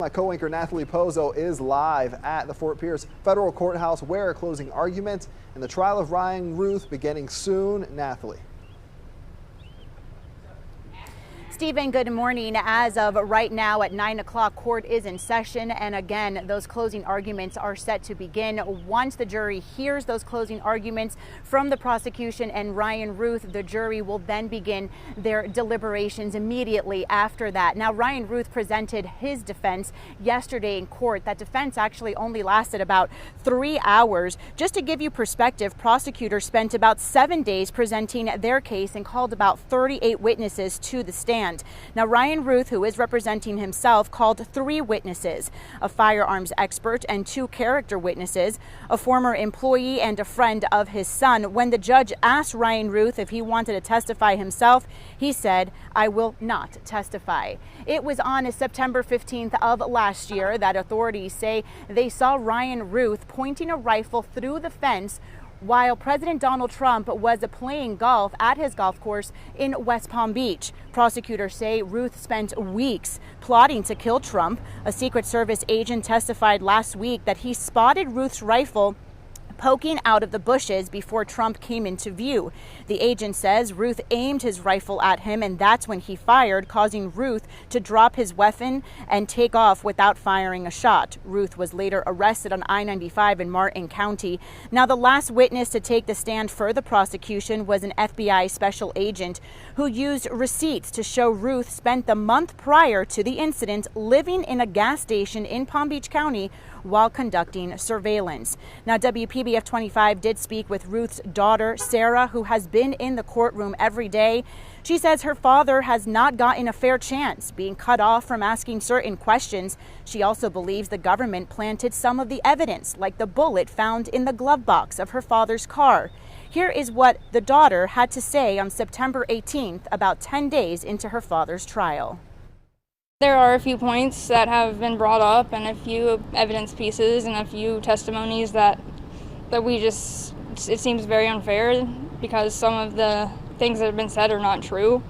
My co-anchor Natalie Pozo is live at the Fort Pierce Federal Courthouse where closing arguments in the trial of Ryan Ruth beginning soon. Natalie. Stephen, good morning. As of right now at 9 o'clock, court is in session. And again, those closing arguments are set to begin. Once the jury hears those closing arguments from the prosecution and Ryan Ruth, the jury will then begin their deliberations immediately after that. Now, Ryan Ruth presented his defense yesterday in court. That defense actually only lasted about 3 hours. Just to give you perspective, prosecutors spent about 7 days presenting their case and called about 38 witnesses to the stand. Now, Ryan Ruth, who is representing himself, called 3 witnesses, a firearms expert and 2 character witnesses, a former employee and a friend of his son. When the judge asked Ryan Ruth if he wanted to testify himself, he said, "I will not testify." It was on September 15th of last year that authorities say they saw Ryan Ruth pointing a rifle through the fence while President Donald Trump was playing golf at his golf course in West Palm Beach. Prosecutors say Ruth spent weeks plotting to kill Trump. A Secret Service agent testified last week that he spotted Ruth's rifle poking out of the bushes before Trump came into view. The agent says Ruth aimed his rifle at him, and that's when he fired, causing Ruth to drop his weapon and take off without firing a shot. Ruth was later arrested on I-95 in Martin County. Now, the last witness to take the stand for the prosecution was an FBI special agent who used receipts to show Ruth spent the month prior to the incident living in a gas station in Palm Beach County while conducting surveillance. Now, WPBF 25 did speak with Ruth's daughter, Sarah, who has been in the courtroom every day. She says her father has not gotten a fair chance, being cut off from asking certain questions. She also believes the government planted some of the evidence, like the bullet found in the glove box of her father's car. Here is what the daughter had to say on September 18th, about 10 days into her father's trial. There are a few points that have been brought up and a few evidence pieces and a few testimonies that it seems very unfair because some of the things that have been said are not true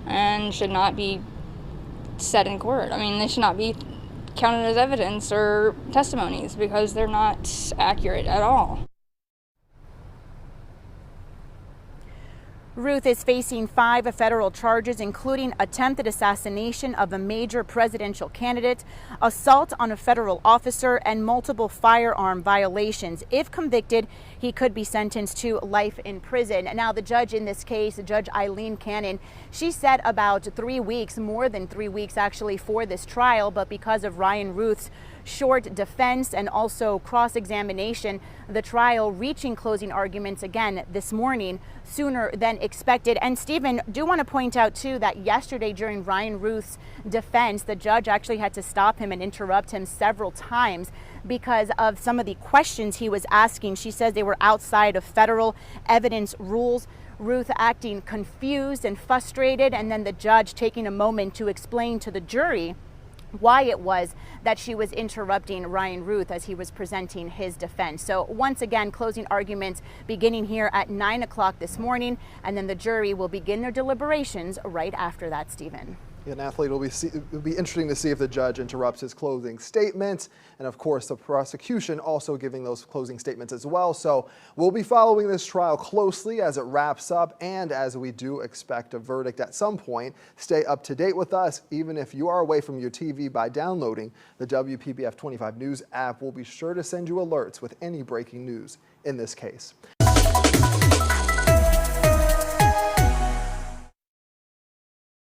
and should not be said in court. I mean, they should not be counted as evidence or testimonies because they're not accurate at all. Ruth is facing 5 federal charges, including attempted assassination of a major presidential candidate, assault on a federal officer, and multiple firearm violations. If convicted, he could be sentenced to life in prison. Now, the judge in this case, Judge Eileen Cannon, she set about 3 weeks, more than 3 weeks actually, for this trial, but because of Ryan Ruth's short defense and also cross-examination, the trial reaching closing arguments again this morning sooner than expected. And Stephen, do want to point out too that yesterday during Ryan Ruth's defense, the judge actually had to stop him and interrupt him several times because of some of the questions he was asking. She says they were outside of federal evidence rules. Ruth acting confused and frustrated, and then the judge taking a moment to explain to the jury why it was that she was interrupting Ryan Ruth as he was presenting his defense. So once again, closing arguments beginning here at 9 o'clock this morning, and then the jury will begin their deliberations right after that, Stephen. Yeah, Natalie, it'll be interesting to see if the judge interrupts his closing statements, and of course the prosecution also giving those closing statements as well. So we'll be following this trial closely as it wraps up, and as we do expect a verdict at some point. Stay up to date with us, even if you are away from your TV, by downloading the WPBF 25 News app. We'll be sure to send you alerts with any breaking news in this case.